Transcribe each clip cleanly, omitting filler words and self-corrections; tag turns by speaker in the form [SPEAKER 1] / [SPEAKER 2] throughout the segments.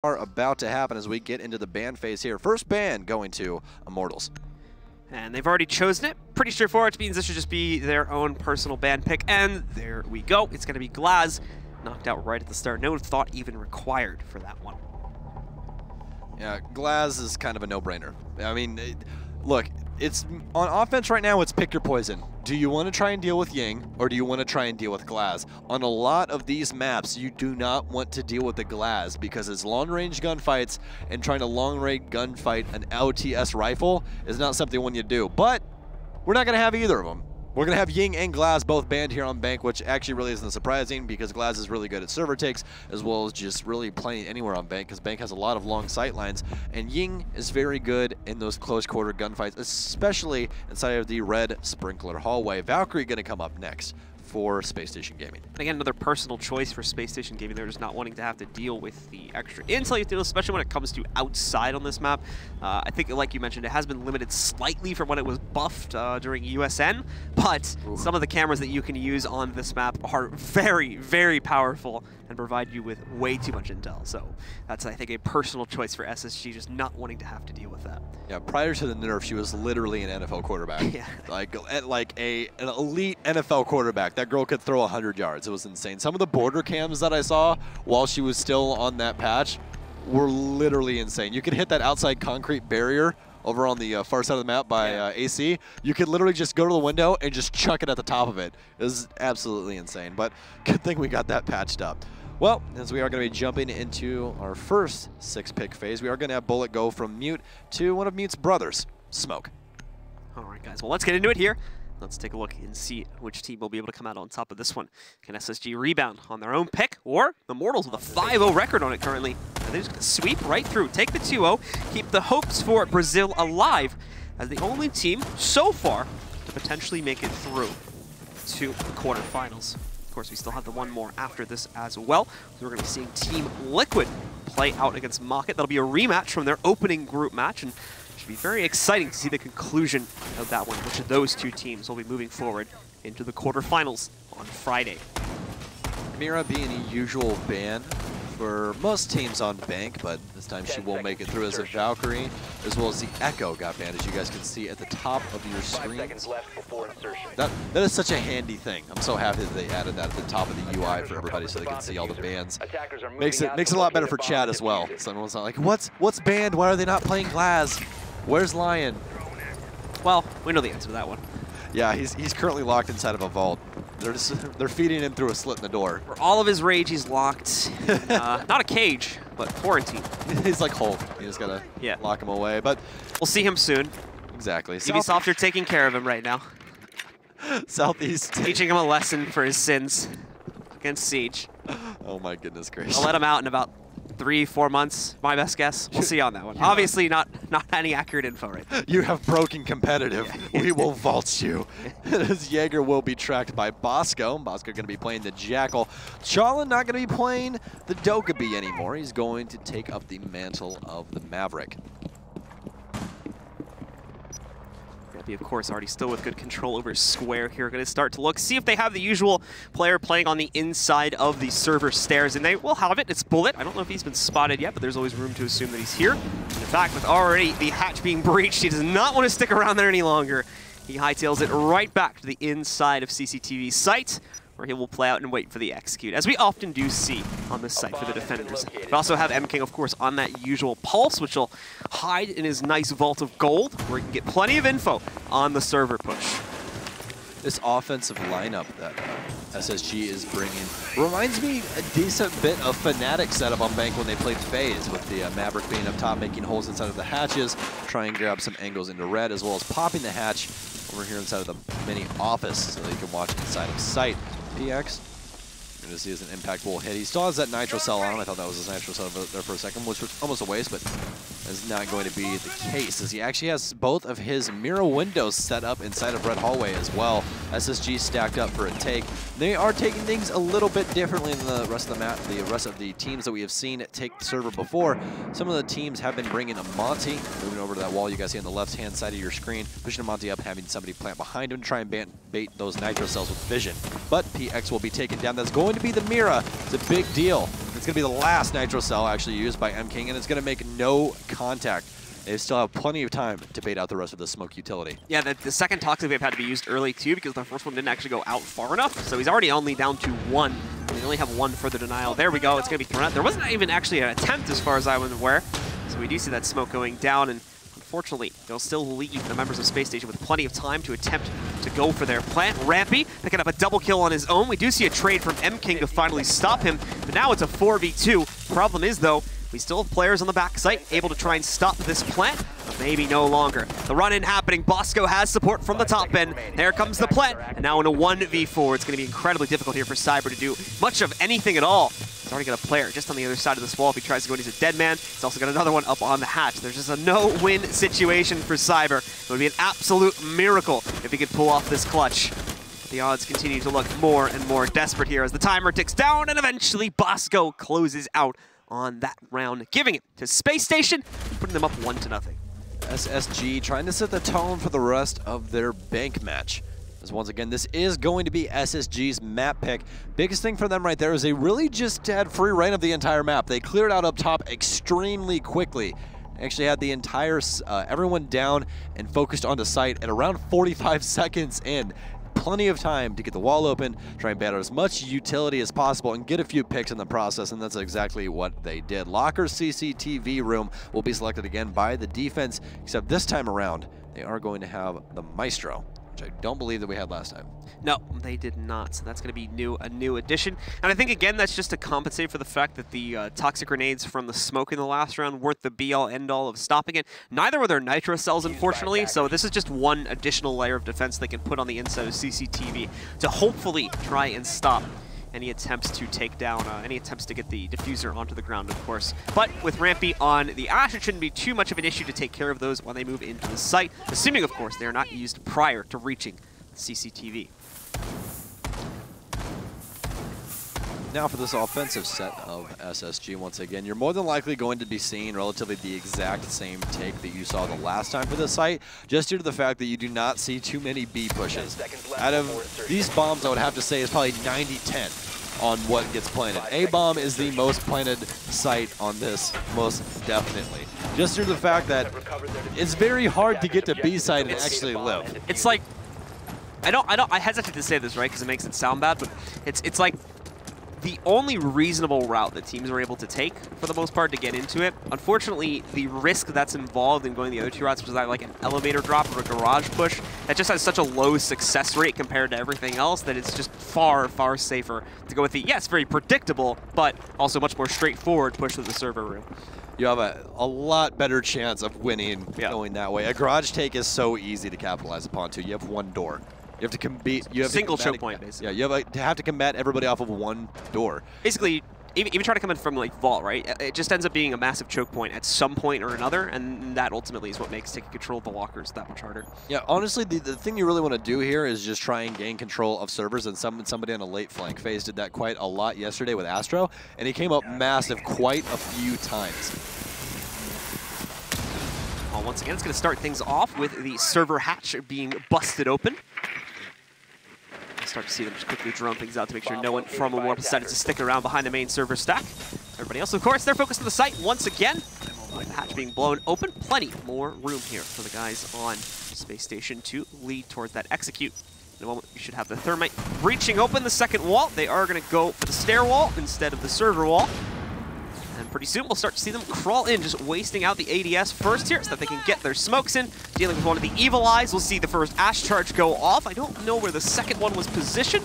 [SPEAKER 1] are about to happen as we get into the ban phase here. First ban going to Immortals.
[SPEAKER 2] And they've already chosen it. Pretty straightforward, which means this should just be their own personal ban pick. And there we go. It's going to be Glaz, knocked out right at the start. No thought even required for that one.
[SPEAKER 1] Yeah, Glaz is kind of a no-brainer. I mean, look, it's on offense right now, it's pick your poison. Do you want to try and deal with Ying, or do you want to try and deal with Glaz? On a lot of these maps, you do not want to deal with the Glaz because it's long-range gunfights, and trying to long-range gunfight an LTS rifle is not something one you do. But we're not going to have either of them. We're going to have Ying and Glaz both banned here on Bank, which actually really isn't surprising because Glaz is really good at server takes as well as just really playing anywhere on Bank because Bank has a lot of long sight lines. And Ying is very good in those close quarter gunfights, especially inside of the red sprinkler hallway. Valkyrie going to come up next for Spacestation Gaming.
[SPEAKER 2] Again, another personal choice for Spacestation Gaming. They're just not wanting to have to deal with the extra intel you have to deal, especially when it comes to outside on this map. I think, like you mentioned, it has been limited slightly from when it was buffed during USN, but some of the cameras that you can use on this map are very, very powerful and provide you with way too much intel. So that's, I think, a personal choice for SSG, just not wanting to have to deal with that.
[SPEAKER 1] Yeah, prior to the nerf, she was literally an NFL quarterback.
[SPEAKER 2] Yeah.
[SPEAKER 1] Like an elite NFL quarterback. That girl could throw 100 yards. It was insane. Some of the border cams that I saw while she was still on that patch were literally insane. You could hit that outside concrete barrier over on the far side of the map by AC. You could literally just go to the window and just chuck it at the top of it. It was absolutely insane. But good thing we got that patched up. Well, as we are going to be jumping into our first 6-pick phase, we are going to have Bullet go from Mute to one of Mute's brothers, Smoke.
[SPEAKER 2] All right, guys. Well, let's get into it here. Let's take a look and see which team will be able to come out on top of this one. Can SSG rebound on their own pick, or the Immortals with a 5-0 record on it currently? And they're just going to sweep right through, take the 2-0, keep the hopes for Brazil alive as the only team so far to potentially make it through to the quarterfinals. Of course, we still have the one more after this as well. So we're going to be seeing Team Liquid play out against Mocket. That'll be a rematch from their opening group match, and should be very exciting to see the conclusion of that one, which of those two teams will be moving forward into the quarterfinals on Friday.
[SPEAKER 1] Mira being a usual ban for most teams on Bank, but this time she will make it through as a Valkyrie, as well as the Echo got banned, as you guys can see at the top of your screen.
[SPEAKER 3] 5 seconds left before insertion.
[SPEAKER 1] That is such a handy thing. I'm so happy that they added that at the top of the UI for everybody so they can see all the bans. Makes it a lot better for chat as well. Someone's not like, what's banned? Why are they not playing Glaz? Where's Lion?
[SPEAKER 2] Well, we know the answer to that one.
[SPEAKER 1] Yeah, he's currently locked inside of a vault. They're feeding him through a slit in the door.
[SPEAKER 2] For all of his rage, he's locked in, not a cage, but quarantine.
[SPEAKER 1] He's like Hulk. You just gotta lock him away. But
[SPEAKER 2] we'll see him soon.
[SPEAKER 1] Exactly.
[SPEAKER 2] Ubisoft are taking care of him right now.
[SPEAKER 1] Southeast.
[SPEAKER 2] Teaching him a lesson for his sins against Siege.
[SPEAKER 1] Oh my goodness gracious.
[SPEAKER 2] I'll let him out in about 3-4 months, my best guess. We'll see on that one. Obviously not any accurate info right now.
[SPEAKER 1] You have broken competitive. We will vault you. As Jaeger will be tracked by Bosco. Bosco going to be playing the Jackal. Challen not going to be playing the Dokkaebi anymore. He's going to take up the mantle of the Maverick.
[SPEAKER 2] Of course, already still with good control over square here. Going to start to look, see if they have the usual player playing on the inside of the server stairs, and they will have it. It's Bullet. I don't know if he's been spotted yet, but there's always room to assume that he's here. And in fact, with already the hatch being breached, he does not want to stick around there any longer. He hightails it right back to the inside of CCTV's site, where he will play out and wait for the execute, as we often do see on this site for the defenders. We also have M-King, of course, on that usual pulse, which will hide in his nice vault of gold, where he can get plenty of info on the server push.
[SPEAKER 1] This offensive lineup that SSG is bringing reminds me a decent bit of Fnatic setup on Bank when they played FaZe, with the Maverick being up top, making holes inside of the hatches, trying to grab some angles into red, as well as popping the hatch over here inside of the mini office so they can watch inside of sight. PX, you're going to see as an impactful hit. He still has that nitro cell on. I thought that was his nitro cell there for a second, which was almost a waste, but is not going to be the case, as he actually has both of his mirror windows set up inside of Red Hallway as well. SSG stacked up for a take. They are taking things a little bit differently than the rest of the map, the rest of the teams that we have seen take the server before. Some of the teams have been bringing a Monty, moving over to that wall you guys see on the left-hand side of your screen, pushing a Monty up, having somebody plant behind him to try and bait those nitro cells with vision. But PX will be taken down. That's going to be the Mira. It's a big deal. It's going to be the last Nitro Cell actually used by M King, and it's going to make no contact. They still have plenty of time to bait out the rest of the smoke utility.
[SPEAKER 2] Yeah, the second Toxic Wave had to be used early too because the first one didn't actually go out far enough. So he's already only down to one. They only have one further denial. There we go. It's going to be thrown out. There wasn't even actually an attempt as far as I was aware. So we do see that smoke going down, and unfortunately, they'll still leave the members of Space Station with plenty of time to attempt to go for their plant. Rampy picking up a double kill on his own. We do see a trade from M King to finally stop him, but now it's a 4v2. Problem is, though, we still have players on the back site able to try and stop this plant, but maybe no longer. The run-in happening. Bosco has support from the top end. There comes the plant, and now in a 1v4. It's going to be incredibly difficult here for Cyber to do much of anything at all. He's already got a player just on the other side of this wall. If he tries to go in, he's a dead man. He's also got another one up on the hatch. There's just a no-win situation for Cyber. It would be an absolute miracle if he could pull off this clutch. The odds continue to look more and more desperate here as the timer ticks down, and eventually Bosco closes out on that round, giving it to Space Station, putting them up 1-0.
[SPEAKER 1] SSG trying to set the tone for the rest of their bank match. As once again, this is going to be SSG's map pick. Biggest thing for them right there is they really just had free reign of the entire map. They cleared out up top extremely quickly. Actually had the entire, everyone down and focused on the site at around 45 seconds in. Plenty of time to get the wall open, try and bat out as much utility as possible, and get a few picks in the process, and that's exactly what they did. Locker's CCTV room will be selected again by the defense, except this time around, they are going to have the Maestro, which I don't believe that we had last time.
[SPEAKER 2] No, they did not. So that's going to be a new addition. And I think, again, that's just to compensate for the fact that the toxic grenades from the smoke in the last round weren't the be-all, end-all of stopping it. Neither were their nitro cells, unfortunately, so this is just one additional layer of defense they can put on the inside of CCTV to hopefully try and stop any attempts to take down, any attempts to get the diffuser onto the ground, of course. But with Rampy on the Ash, it shouldn't be too much of an issue to take care of those when they move into the site, assuming, of course, they are not used prior to reaching CCTV.
[SPEAKER 1] Now for this offensive set of SSG, once again, you're more than likely going to be seeing relatively the exact same take that you saw the last time for this site, just due to the fact that you do not see too many B pushes. Out of these bombs, I would have to say is probably 90-10 on what gets planted. A-bomb is the most planted site on this, most definitely. Just due to the fact that it's very hard to get to B site and actually live.
[SPEAKER 2] It's like, I hesitate to say this, right, because it makes it sound bad, but it's like the only reasonable route that teams are able to take, for the most part, to get into it. Unfortunately, the risk that's involved in going the other two routes, which is like an elevator drop or a garage push, that just has such a low success rate compared to everything else that it's just far, far safer to go with the, yes, very predictable, but also much more straightforward push with the server room.
[SPEAKER 1] You have a lot better chance of winning going that way. A garage take is so easy to capitalize upon, too. You have one door. You have to compete. You have
[SPEAKER 2] single choke point, basically.
[SPEAKER 1] Yeah, you have to combat everybody off of one door.
[SPEAKER 2] Basically, even try to come in from like vault, right? It just ends up being a massive choke point at some point or another, and that ultimately is what makes taking control of the lockers that much harder. Yeah,
[SPEAKER 1] honestly, the thing you really want to do here is just try and gain control of servers, and somebody on a late flank phase did that quite a lot yesterday with Astro, and he came up massive quite a few times.
[SPEAKER 2] Well, once again, it's going to start things off with the server hatch being busted open. Start to see them just quickly drone things out to make sure no one from Immortals decided to stick around behind the main server stack. Everybody else, of course, they're focused on the site once again. With the hatch being blown open, plenty more room here for the guys on Space Station to lead towards that execute. In a moment, we should have the Thermite breaching open the second wall. They are going to go for the stair wall instead of the server wall. And pretty soon, we'll start to see them crawl in, just wasting out the ADS first here so that they can get their smokes in. Dealing with one of the Evil Eyes, we'll see the first Ash charge go off. I don't know where the second one was positioned,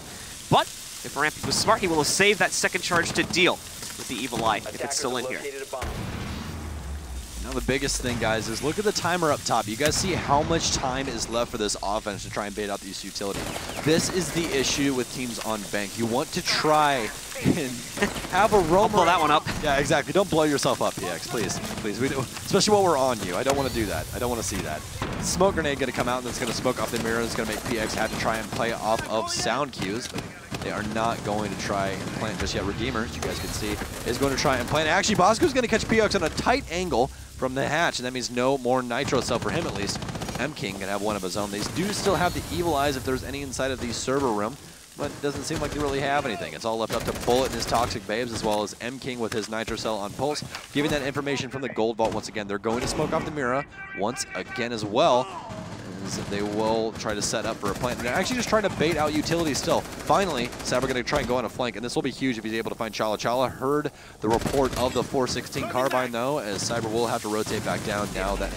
[SPEAKER 2] but if Rampy was smart, he will have saved that second charge to deal with the Evil Eye if it's still in here.
[SPEAKER 1] Now the biggest thing, guys, is look at the timer up top. You guys see how much time is left for this offense to try and bait out these utility. This is the issue with teams on bank. You want to try and have a roamer.
[SPEAKER 2] I'll blow that one up.
[SPEAKER 1] Yeah, exactly. Don't blow yourself up, PX, please. Please. Especially while we're on you. I don't want to do that. I don't want to see that. Smoke grenade going to come out, and it's going to smoke off the mirror. It's going to make PX have to try and play off of sound cues. But they are not going to try and plant just yet. Redeemer, as you guys can see, is going to try and plant. Actually, Bosco's going to catch PX on a tight angle from the hatch, and that means no more nitro cell for him at least. M King can have one of his own. They do still have the Evil Eyes if there's any inside of the server room. but it doesn't seem like they really have anything. It's all left up to Bullet and his Toxic Babes, as well as M King with his Nitro Cell on Pulse, giving that information from the Gold Vault once again. They're going to smoke off the Mira once again as well, as they will try to set up for a plant. And they're actually just trying to bait out utilities still. Finally, Cyber going to try and go on a flank, and this will be huge if he's able to find Chala. Chala heard the report of the 416 carbine, though, as Cyber will have to rotate back down now that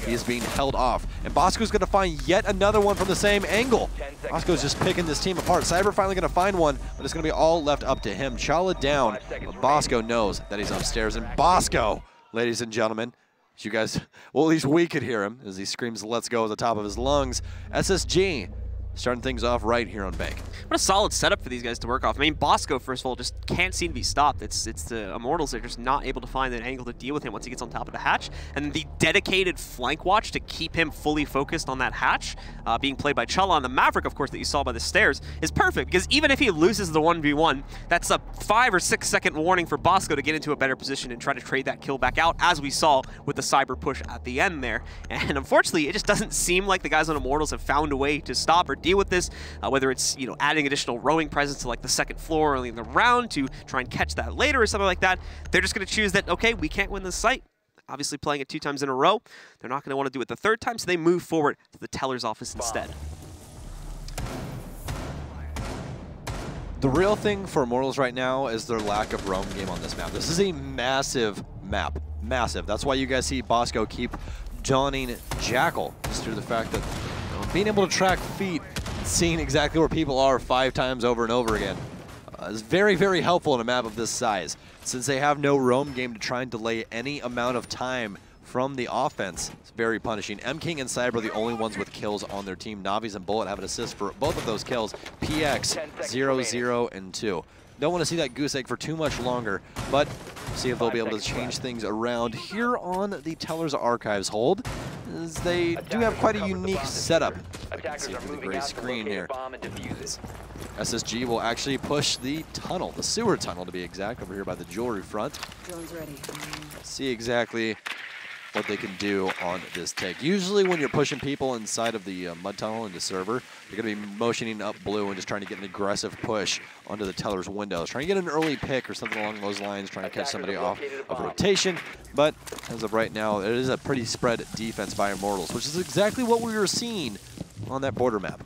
[SPEAKER 1] he is being held off. And Bosco's going to find yet another one from the same angle. Bosco's just picking this team apart. Cyber finally going to find one, but it's going to be all left up to him. Chala down, but Bosco knows that he's upstairs. And Bosco, ladies and gentlemen, you guys, well, at least we could hear him as he screams "Let's go" at the top of his lungs. SSG starting things off right here on Bank.
[SPEAKER 2] What a solid setup for these guys to work off. I mean, Bosco, first of all, just can't seem to be stopped. It's the Immortals that are just not able to find an angle to deal with him once he gets on top of the hatch. And the dedicated flank watch to keep him fully focused on that hatch, being played by Chala on the Maverick, of course, that you saw by the stairs, is perfect. Because even if he loses the 1v1, that's a 5 or 6 second warning for Bosco to get into a better position and try to trade that kill back out, as we saw with the Cyber push at the end there. And unfortunately, it just doesn't seem like the guys on Immortals have found a way to stop or deal with this, whether it's, you know, adding additional rowing presence to like the second floor early in the round to try and catch that later or something like that. They're just going to choose that, okay, we can't win this site. Obviously playing it 2 times in a row. They're not going to want to do it the 3rd time, so they move forward to the teller's office instead.
[SPEAKER 1] The real thing for Immortals right now is their lack of roam game on this map. This is a massive map. Massive. That's why you guys see Bosco keep donning Jackal, just due to the fact that, you know, being able to track feet, seeing exactly where people are 5 times over and over again is very, very helpful in a map of this size. Since they have no roam game to try and delay any amount of time from the offense, it's very punishing. M King and Cyber are the only ones with kills on their team. Navi's and Bullet have an assist for both of those kills. PX 0, 0, and 2. Don't want to see that goose egg for too much longer, but see if they'll be able to change things around here on the Teller's Archives hold, as they do have quite a unique setup. I can see through the gray screen here. SSG will actually push the tunnel, the sewer tunnel to be exact, over here by the jewelry front.
[SPEAKER 3] Drone's ready.
[SPEAKER 1] See exactly what they can do on this take. Usually when you're pushing people inside of the mud tunnel into server, you're going to be motioning up blue and just trying to get an aggressive push onto the teller's windows, trying to get an early pick or something along those lines, trying to catch somebody off of rotation. But as of right now, it is a pretty spread defense by Immortals, which is exactly what we were seeing on that border map.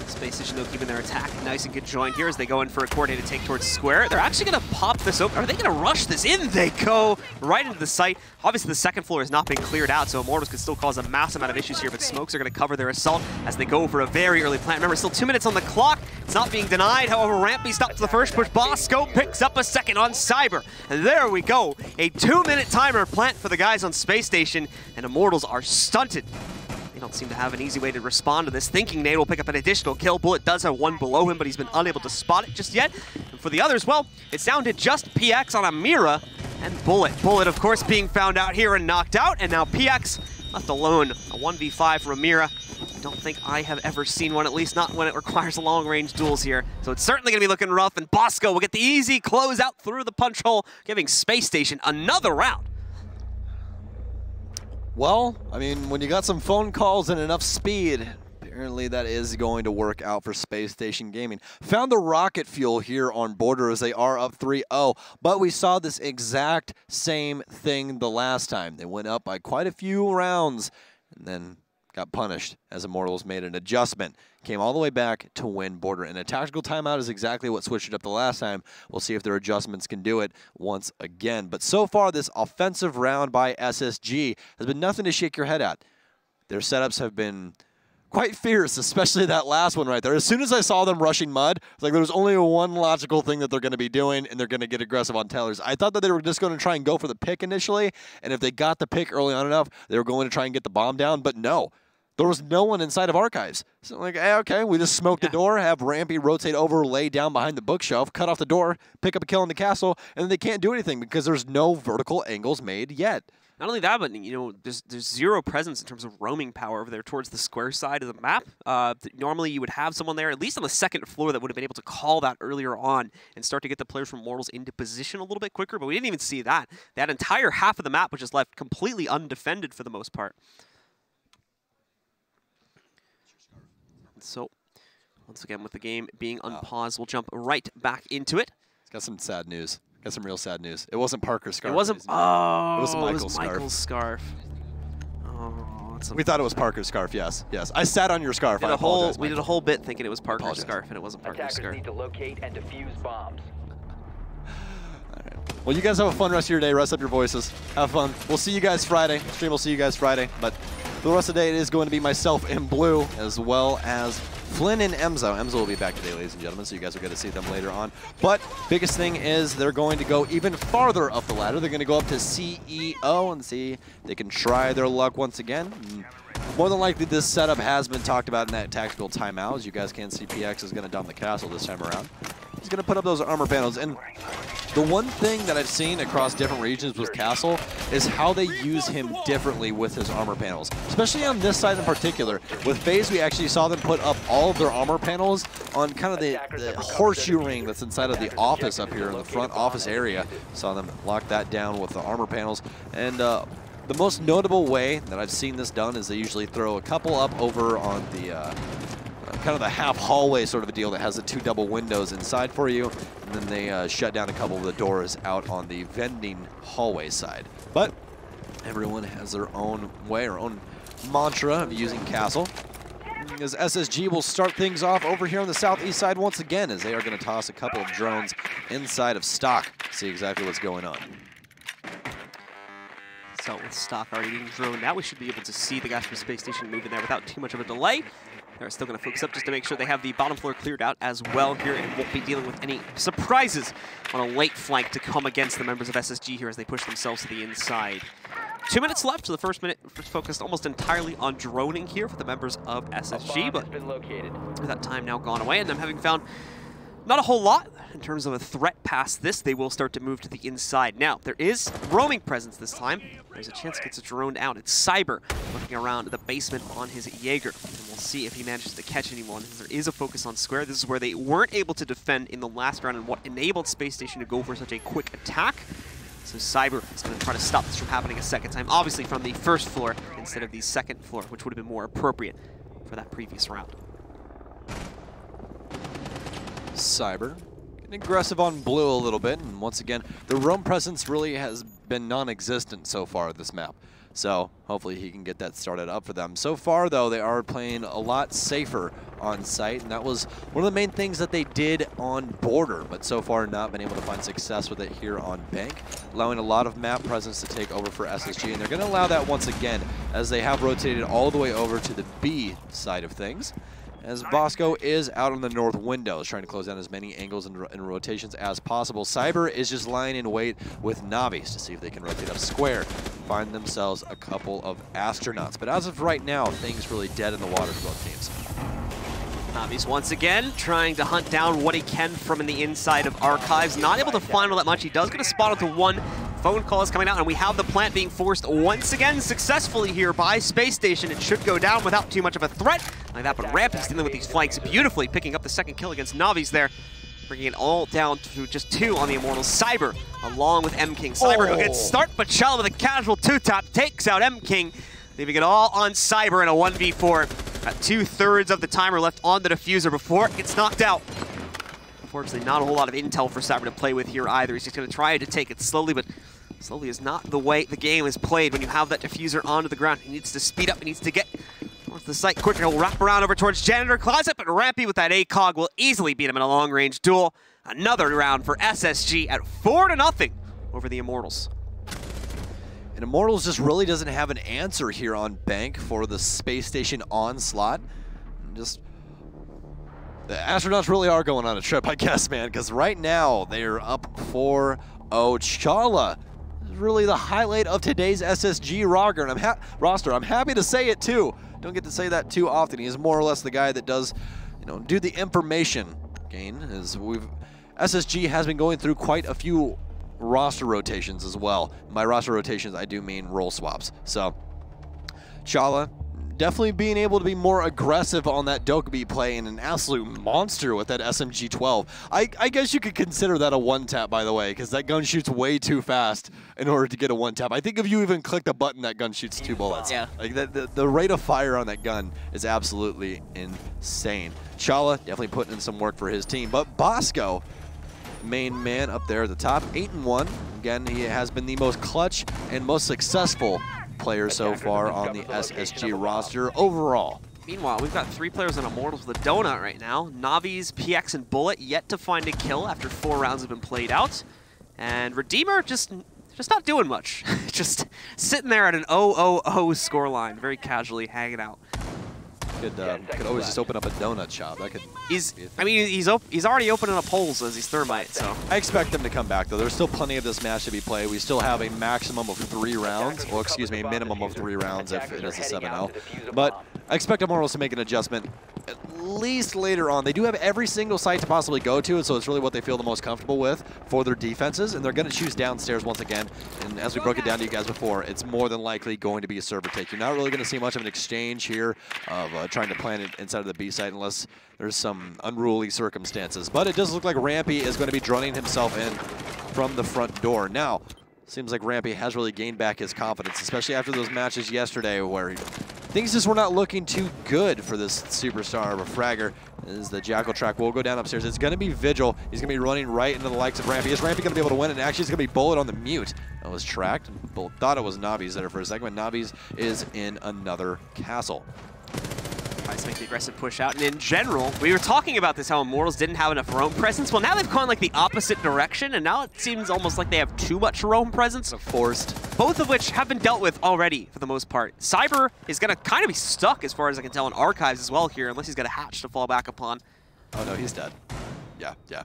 [SPEAKER 2] Spacestation, though, keeping their attack nice and conjoined here as they go in for a coordinated take towards square. They're actually going to pop this open. Are they going to rush this? In they go, right into the site. Obviously, the second floor has not been cleared out, so Immortals could still cause a massive amount of issues here, but smokes are going to cover their assault as they go for a very early plant. Remember, still 2 minutes on the clock. It's not being denied. However, Rampy stops the first push. Bosco picks up a second on Cyber. And there we go. A 2-minute timer plant for the guys on Space Station, and Immortals are stunted. Don't seem to have an easy way to respond to this, thinking Nate will pick up an additional kill. Bullet does have one below him, but he's been unable to spot it just yet. And for the others, well, it's down to just PX on a Mira and Bullet. Bullet, of course, being found out here and knocked out, and now PX left alone. A 1v5 for a Mira. I don't think I have ever seen one, at least not when it requires long-range duels here. So it's certainly going to be looking rough, and Bosco will get the easy close out through the punch hole, giving Space Station another round.
[SPEAKER 1] Well, I mean, when you got some phone calls and enough speed, apparently that is going to work out for Space Station Gaming. Found the rocket fuel here on border as they are up 3-0, but we saw this exact same thing the last time. They went up by quite a few rounds and then got punished as Immortals made an adjustment. Came all the way back to win border. And a tactical timeout is exactly what switched it up the last time. We'll see if their adjustments can do it once again. But so far, this offensive round by SSG has been nothing to shake your head at. Their setups have been quite fierce, especially that last one right there. As soon as I saw them rushing mud, it's like there was only one logical thing that they're going to be doing, and they're going to get aggressive on tellers. I thought that they were just going to try and go for the pick initially, and if they got the pick early on enough, they were going to try and get the bomb down, but no. There was no one inside of Archives. So like, hey, okay, we just smoke the door, have Rampy rotate over, lay down behind the bookshelf, cut off the door, pick up a kill in the castle, and then they can't do anything because there's no vertical angles made yet.
[SPEAKER 2] Not only that, but you know, there's zero presence in terms of roaming power over there towards the square side of the map. Normally, you would have someone there, at least on the second floor, that would have been able to call that earlier on and start to get the players from Immortals into position a little bit quicker, but we didn't even see that. That entire half of the map was just left completely undefended for the most part. So Once again, with the game being unpaused, we'll jump right back into it.
[SPEAKER 1] It's got some sad news. Got some real sad news. It wasn't Parker's scarf.
[SPEAKER 2] It wasn't. Oh,
[SPEAKER 1] it was
[SPEAKER 2] Michael's
[SPEAKER 1] scarf.
[SPEAKER 2] Oh,
[SPEAKER 1] we thought it was Parker's scarf. Yes, yes. I sat on your scarf.
[SPEAKER 2] We did a whole bit thinking it was Parker's scarf, and it wasn't Parker's scarf.
[SPEAKER 3] Need to locate and defuse bombs.
[SPEAKER 1] All right. Well, you guys have a fun rest of your day. Rest up your voices. Have fun. We'll see you guys Friday. Stream will see you guys Friday. But for the rest of the day, it is going to be myself in blue, as well as Flynn and Emzo. Emzo will be back today, ladies and gentlemen, so you guys will get to see them later on. But biggest thing is they're going to go even farther up the ladder. They're going to go up to CEO and see if they can try their luck once again. More than likely, this setup has been talked about in that tactical timeout. As you guys can see, PX is going to dump the castle this time around. He's going to put up those armor panels. And the one thing that I've seen across different regions with Castle is how they use him differently with his armor panels, especially on this side in particular. With FaZe, we actually saw them put up all of their armor panels on kind of the horseshoe ring that's inside of the office up here in the front office area. Saw them lock that down with the armor panels. And the most notable way that I've seen this done is they usually throw a couple up over on the kind of the half hallway sort of a deal that has the 2 double windows inside for you, and then they shut down a couple of the doors out on the vending hallway side. But everyone has their own way or own mantra of using Castle. As SSG will start things off over here on the southeast side once again, as they are going to toss a couple of drones inside of stock. See exactly what's going on.
[SPEAKER 2] So with stock already being droned out, we should be able to see the guys from Space Station moving there without too much of a delay. They're still going to focus up just to make sure they have the bottom floor cleared out as well here and won't be dealing with any surprises on a late flank to come against the members of SSG here as they push themselves to the inside. 2 minutes left, so the first minute focused almost entirely on droning here for the members of SSG, but with that time now gone away and them having found not a whole lot in terms of a threat past this, they will start to move to the inside. Now, there is roaming presence this time. There's a chance it gets droned out. It's Cyber looking around the basement on his Jaeger. And we'll see if he manages to catch anyone. There is a focus on Square. This is where they weren't able to defend in the last round and what enabled Space Station to go for such a quick attack. So Cyber is going to try to stop this from happening a second time, obviously from the first floor instead of the second floor, which would have been more appropriate for that previous round.
[SPEAKER 1] Cyber getting aggressive on blue a little bit, and once again, the roam presence really has been non-existent so far this map. So hopefully he can get that started up for them. So far, though, they are playing a lot safer on site, and that was one of the main things that they did on border, but so far not been able to find success with it here on Bank, allowing a lot of map presence to take over for SSG, and they're going to allow that once again as they have rotated all the way over to the B side of things. As Bosco is out on the north windows, trying to close down as many angles and rotations as possible. Cyber is just lying in wait with Navis to see if they can rotate up square, find themselves a couple of astronauts. But as of right now, things really dead in the water for both teams.
[SPEAKER 2] Navis once again trying to hunt down what he can from the inside of Archives. Not able to find all that much. He does get a spot onto one. Phone call is coming out, and we have the plant being forced once again successfully here by Space Station. It should go down without too much of a threat like that, but Ramp is dealing with these flanks beautifully, picking up the second kill against Navis there, bringing it all down to just 2 on the Immortals. Cyber along with M-King. Cyber who gets start, but Chala with a casual 2-tap takes out M-King, leaving it all on Cyber in a 1v4. Got 2/3 of the timer left on the diffuser before it gets knocked out. Unfortunately, not a whole lot of intel for Cyber to play with here either. He's just going to try to take it slowly, but slowly is not the way the game is played when you have that diffuser onto the ground. He needs to speed up. He needs to get north of the site quicker. He'll wrap around over towards Janitor Closet, but Rampy with that ACOG will easily beat him in a long-range duel. Another round for SSG at 4-0 over the Immortals.
[SPEAKER 1] And Immortals just really doesn't have an answer here on Bank for the Space Station onslaught. Just the astronauts really are going on a trip, I guess, man, because right now they are up 4-0. Chala is really the highlight of today's SSG roster, and I'm happy to say it too. Don't get to say that too often. He's more or less the guy that does, do the information gain. As SSG has been going through quite a few roster rotations as well. By roster rotations, I do mean role swaps. So Chala definitely being able to be more aggressive on that Dokkaebi play and an absolute monster with that SMG-12. I guess you could consider that a one-tap, by the way, because that gun shoots way too fast in order to get a one-tap. I think if you even click the button, that gun shoots 2 bullets.
[SPEAKER 2] Yeah.
[SPEAKER 1] Like the rate of fire on that gun is absolutely insane. Chala definitely putting in some work for his team, but Bosco, main man up there at the top, 8-1. Again, he has been the most clutch and most successful player so far on the SSG roster overall.
[SPEAKER 2] Meanwhile, we've got 3 players in Immortals with a donut right now. Navi's, PX, and Bullet yet to find a kill after 4 rounds have been played out. And Redeemer just not doing much. Just sitting there at an 0-0-0 scoreline, very casually hanging out.
[SPEAKER 1] Could always just open up a donut shop. That could.
[SPEAKER 2] He's already opening up holes as he's thermite. So
[SPEAKER 1] I expect him to come back though. There's still plenty of this match to be played. We still have a maximum of 3 rounds. Well, excuse me, a minimum of 3 rounds if it is a 7-0. But I expect Immortals to make an adjustment at least later on. They do have every single site to possibly go to, and so it's really what they feel the most comfortable with for their defenses. And they're going to choose downstairs once again. And as we broke it down to you guys before, it's more than likely going to be a server take. You're not really going to see much of an exchange here of trying to plant it inside of the B site unless there's some unruly circumstances. But it does look like Rampy is going to be droning himself in from the front door. Now, seems like Rampy has really gained back his confidence, especially after those matches yesterday where things just were not looking too good for this superstar of a fragger. As the Jackal track will go down upstairs. It's going to be Vigil. He's going to be running right into the likes of Rampy. Is Rampy going to be able to win? And actually, it's going to be Bullet on the mute. That was tracked. Bullet thought it was Navi's there for a second, but Navi's is in another castle.
[SPEAKER 2] Tries to make the aggressive push out, and in general, we were talking about this, how Immortals didn't have enough roam presence. Well, now they've gone like the opposite direction, and now it seems almost like they have too much roam presence.
[SPEAKER 1] Forced.
[SPEAKER 2] Both of which have been dealt with already, for the most part. Cyber is going to kind of be stuck, as far as I can tell, in Archives as well here, unless he's got a hatch to fall back upon.
[SPEAKER 1] Oh no, he's dead. Yeah.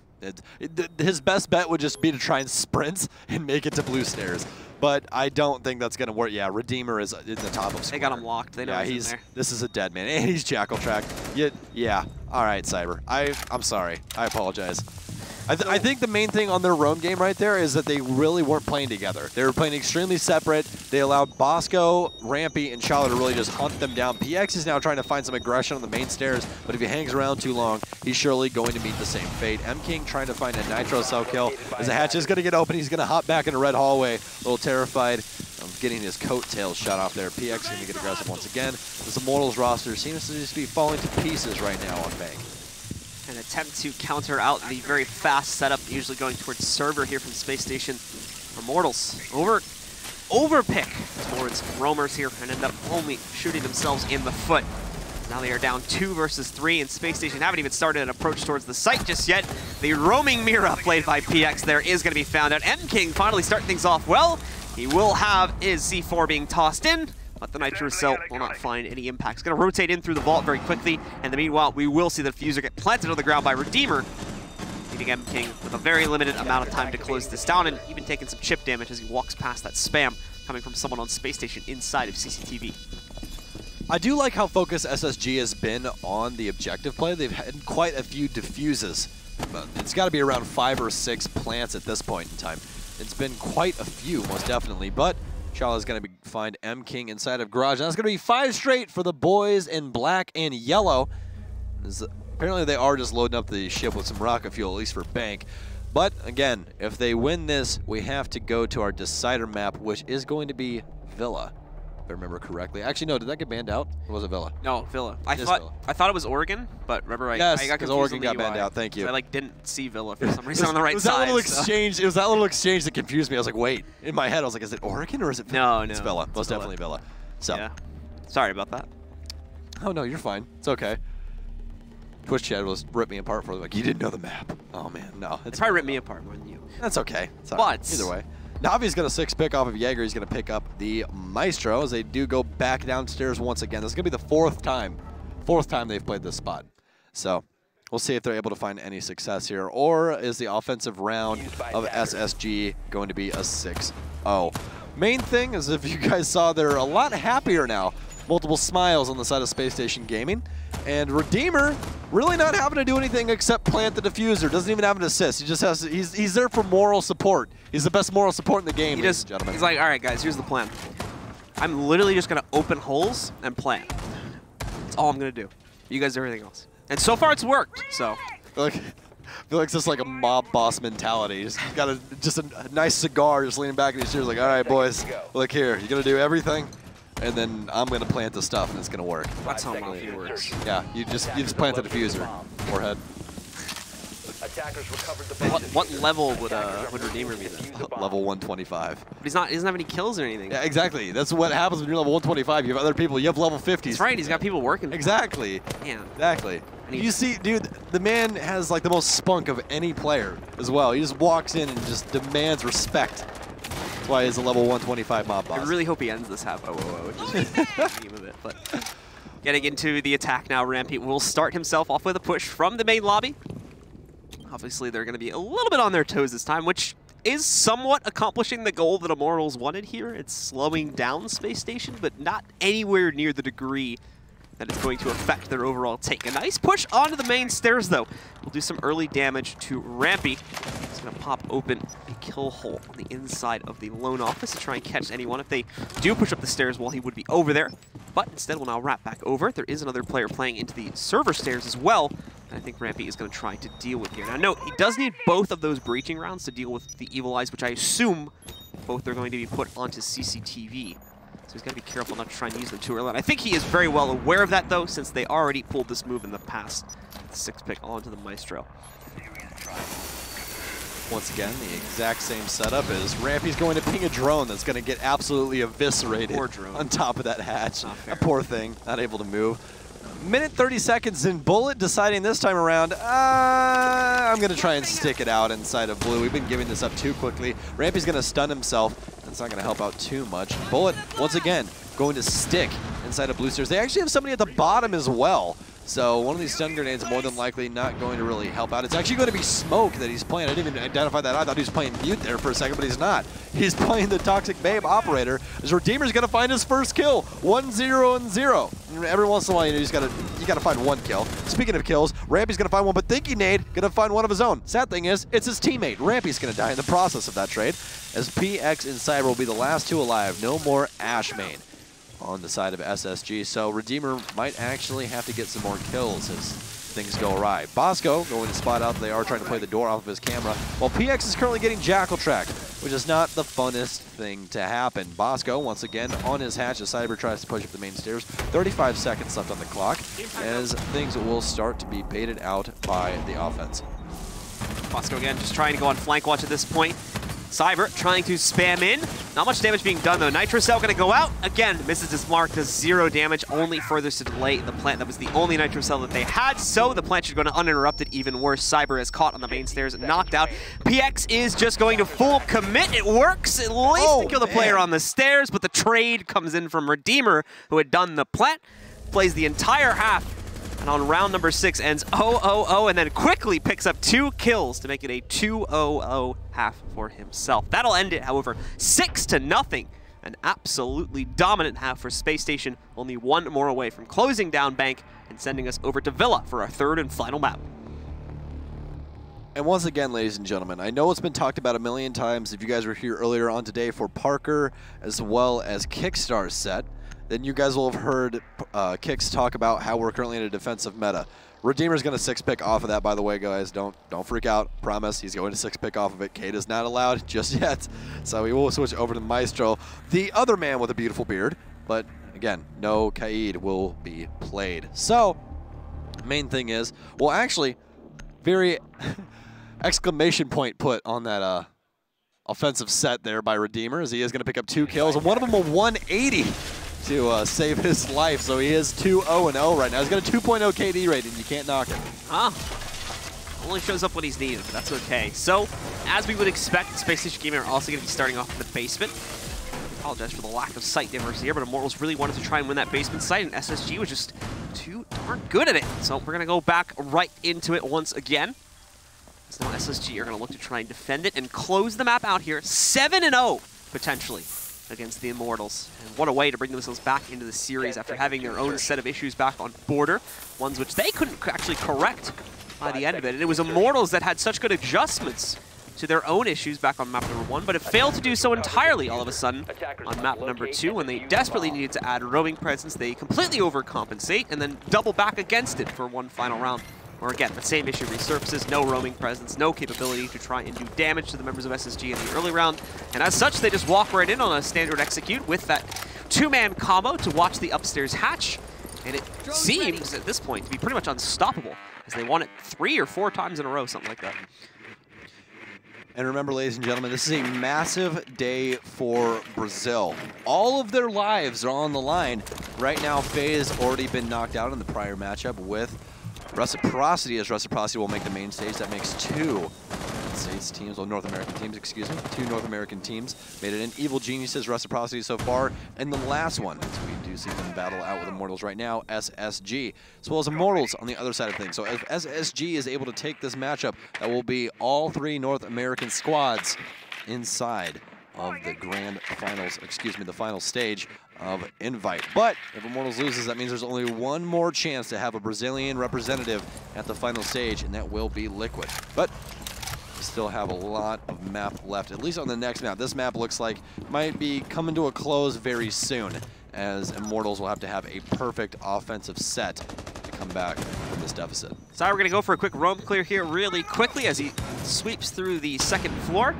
[SPEAKER 1] His best bet would just be to try and sprint and make it to blue stairs. But I don't think that's going to work. Yeah, Redeemer is in the top of square.
[SPEAKER 2] They got him locked. They know he's in there.
[SPEAKER 1] This is a dead man. And he's Jackal track. Yeah. All right, Cyber. I'm sorry. I apologize. I think the main thing on their roam game right there is that they really weren't playing together. They were playing extremely separate. They allowed Bosco, Rampy, and Chala to really just hunt them down. PX is now trying to find some aggression on the main stairs, but if he hangs around too long, he's surely going to meet the same fate. M-King trying to find a Nitro cell kill. As the hatch is going to get open, he's going to hop back in a red hallway, a little terrified of getting his coattails shot off there. PX is going to get aggressive once again. This Immortals roster seems to just be falling to pieces right now on Bank.
[SPEAKER 2] An attempt to counter out the very fast setup, usually going towards server here from Space Station. Immortals overpick towards roamers here and end up only shooting themselves in the foot. Now they are down 2 versus 3, and Space Station haven't even started an approach towards the site just yet. The roaming Mira played by PX there is going to be found out. M-King finally starting things off well. He will have his C4 being tossed in, but the Nitro cell will not find any impact. It's going to rotate in through the vault very quickly, and in the meanwhile, we will see the diffuser get planted on the ground by Redeemer, leaving M-King with a very limited amount of time to close this down, and even taking some chip damage as he walks past that spam coming from someone on Space Station inside of CCTV.
[SPEAKER 1] I do like how focused SSG has been on the objective play. They've had quite a few diffuses. But it's got to be around 5 or 6 plants at this point in time. It's been quite a few, most definitely, but Chala is going to find M-King inside of Garage. And that's going to be 5 straight for the boys in black and yellow. Apparently they are just loading up the ship with some rocket fuel, at least for Bank. But again, if they win this, we have to go to our decider map, which is going to be Villa, if I remember correctly. Actually, no, did that get banned out? Or was it Villa?
[SPEAKER 2] No, Villa. I thought it was Oregon, but remember I got confused.
[SPEAKER 1] Oregon got banned out. Thank you.
[SPEAKER 2] I didn't see Villa for some reason on the right side.
[SPEAKER 1] It was that little exchange that confused me. I was like, wait. In my head, I was like, is it Oregon or is it Villa?
[SPEAKER 2] No,
[SPEAKER 1] it's Villa. Most definitely Villa. So.
[SPEAKER 2] Yeah. Sorry about that.
[SPEAKER 1] Oh no, you're fine. It's okay. Twitch chat was rip me apart for like, you didn't know the map. Oh man, no.
[SPEAKER 2] It's probably ripped me apart more than you.
[SPEAKER 1] That's okay.
[SPEAKER 2] But
[SPEAKER 1] either way. Navi's going to 6 pick off of Jaeger. He's going to pick up the Maestro as they do go back downstairs once again. This is going to be the 4th time they've played this spot. So we'll see if they're able to find any success here. Or is the offensive round of SSG going to be a 6-0? Main thing is, if you guys saw, they're a lot happier now. Multiple smiles on the side of Space Station Gaming. And Redeemer really not having to do anything except plant the diffuser. Doesn't even have an assist. He just has to, he's there for moral support. He's the best moral support in the game, ladies and gentlemen.
[SPEAKER 2] He's like, all right, guys, here's the plan. I'm literally just going to open holes and plant. all I'm going to do. You guys do everything else. And so far, it's worked, so.
[SPEAKER 1] I feel like it's just like a mob boss mentality. Just got a nice cigar, just leaning back in his chairs, like, all right, boys, look here, you're gonna do everything, and then I'm gonna plant the stuff, and it's gonna work.
[SPEAKER 2] That's how Map2 works.
[SPEAKER 1] Yeah, you just plant the diffuser, forehead.
[SPEAKER 3] Attackers recovered the
[SPEAKER 2] What level would Redeemer be then?
[SPEAKER 1] Level 125.
[SPEAKER 2] But he doesn't have any kills or anything.
[SPEAKER 1] Yeah, exactly. That's what happens when you're level 125. You have other people. You have level 50s.
[SPEAKER 2] That's right. He's got people working.
[SPEAKER 1] Exactly.
[SPEAKER 2] Man.
[SPEAKER 1] Exactly. You see, dude, the man has like the most spunk of any player as well. He just walks in and just demands respect. That's why he's a level 125 mob boss.
[SPEAKER 2] I really hope he ends this half 0-0, which is the game of it. But getting into the attack now, Rampy will start himself off with a push from the main lobby. Obviously, they're going to be a little bit on their toes this time, which is somewhat accomplishing the goal that Immortals wanted here. It's slowing down Space Station, but not anywhere near the degree that it's going to affect their overall take. A nice push onto the main stairs, though. Will do some early damage to Rampy. He's going to pop open a kill hole on the inside of the lone office to try and catch anyone if they do push up the stairs while he would be over there. But instead, will now wrap back over. There is another player playing into the server stairs as well. I think Rampy is going to try to deal with here. Now, note, he does need both of those breaching rounds to deal with the Evil Eyes, which I assume both are going to be put onto CCTV. So he's got to be careful not to try and use them too early. And I think he is very well aware of that, though, since they already pulled this move in the past. 6-pick onto the Maestro.
[SPEAKER 1] Once again, the exact same setup is Rampy's going to ping a drone that's going to get absolutely eviscerated on top of that hatch. That poor thing, not able to move. Minute 30 seconds in Bullet deciding this time around, I'm going to try and stick it out inside of Blue. We've been giving this up too quickly. Rampy's going to stun himself. That's not going to help out too much. Bullet, once again, going to stick inside of Blue stairs. They actually have somebody at the bottom as well. So one of these stun grenades more than likely not going to really help out. It's actually going to be Smoke that he's playing. I didn't even identify that. I thought he was playing Mute there for a second, but he's not. He's playing the Toxic Babe operator. As Redeemer's going to find his first kill. 1-0-0. Every once in a while, you gotta find one kill. Speaking of kills, Rampy's going to find one, but Thinky Nade going to find one of his own. Sad thing is, it's his teammate. Rampy's going to die in the process of that trade, as PX and Cyber will be the last two alive. No more Ash main on the side of SSG, so Redeemer might actually have to get some more kills as things go awry. Bosco going to spot out. They are trying to play the door off of his camera, while PX is currently getting Jackal tracked, which is not the funnest thing to happen. Bosco, once again, on his hatch as Cyber tries to push up the main stairs. 35 seconds left on the clock as things will start to be baited out by the offense.
[SPEAKER 2] Bosco again, just trying to go on flank watch at this point. Cyber trying to spam in. Not much damage being done, though. Nitro Cell going to go out. Again, misses his mark, does 0 damage, only furthers to delay the plant. That was the only Nitro Cell that they had, so the plant should go to uninterrupted. Even worse, Cyber is caught on the main stairs, knocked out. PX is just going to full commit. It works, at least to kill the player on the stairs, but the trade comes in from Redeemer, who had done the plant. Plays the entire half. And on round number 6 ends 0-0-0 and then quickly picks up 2 kills to make it a 2-0-0 half for himself. That'll end it, however, 6-0. An absolutely dominant half for Space Station, only one more away from closing down Bank and sending us over to Villa for our third and final map.
[SPEAKER 1] And once again, ladies and gentlemen, I know it's been talked about a million times. If you guys were here earlier on today for Parker as well as Kickstar's set, then you guys will have heard Kicks talk about how we're currently in a defensive meta. Redeemer's going to 6-pick off of that, by the way, guys. Don't freak out. Promise, he's going to 6-pick off of it. Kate is not allowed just yet, so we will switch over to Maestro, the other man with a beautiful beard. But again, no Kaid will be played. So, main thing is, well, actually, very exclamation point put on that offensive set there by Redeemer, as he is going to pick up 2 kills, and one of them a 180. To save his life, so he is 2-0-0 right now. He's got a 2.0 KD rating. You can't knock it.
[SPEAKER 2] Only shows up when he's needed, but that's okay. So, as we would expect, Space Station Gaming are also going to be starting off in the basement. Apologize for the lack of site diversity here, but Immortals really wanted to try and win that basement site, and SSG was just too darn good at it. So we're going to go back right into it once again. So now SSG are going to look to try and defend it and close the map out here. 7-0, potentially, against the Immortals. And what a way to bring themselves back into the series after having their own set of issues back on Border, ones which they couldn't actually correct by the end of it. And it was Immortals that had such good adjustments to their own issues back on map number 1, but it failed to do so entirely all of a sudden on map number 2 when they desperately needed to add roaming presence. They completely overcompensate and then double back against it for one final round. Or again, the same issue resurfaces, no roaming presence, no capability to try and do damage to the members of SSG in the early round. And as such, they just walk right in on a standard execute with that two-man combo to watch the upstairs hatch. And it seems at this point to be pretty much unstoppable as they won it 3 or 4 times in a row, something like that.
[SPEAKER 1] And remember, ladies and gentlemen, this is a massive day for Brazil. All of their lives are on the line. Right now, FaZe has already been knocked out in the prior matchup with Reciprocity, as Reciprocity will make the main stage. That makes 2 States teams, well, North American teams, excuse me. 2 North American teams made it in. Evil Geniuses, Reciprocity so far. And the last one, so we do see them battle out with Immortals right now, SSG, as well as Immortals on the other side of things. So if SSG is able to take this matchup, that will be all 3 North American squads inside of the grand finals, excuse me, the final stage of Invite. But if Immortals loses, that means there's only one more chance to have a Brazilian representative at the final stage, and that will be Liquid. But we still have a lot of map left, at least on the next map. This map looks like might be coming to a close very soon, as Immortals will have to have a perfect offensive set to come back from this deficit.
[SPEAKER 2] So we're going to go for a quick roam clear here really quickly as he sweeps through the second floor.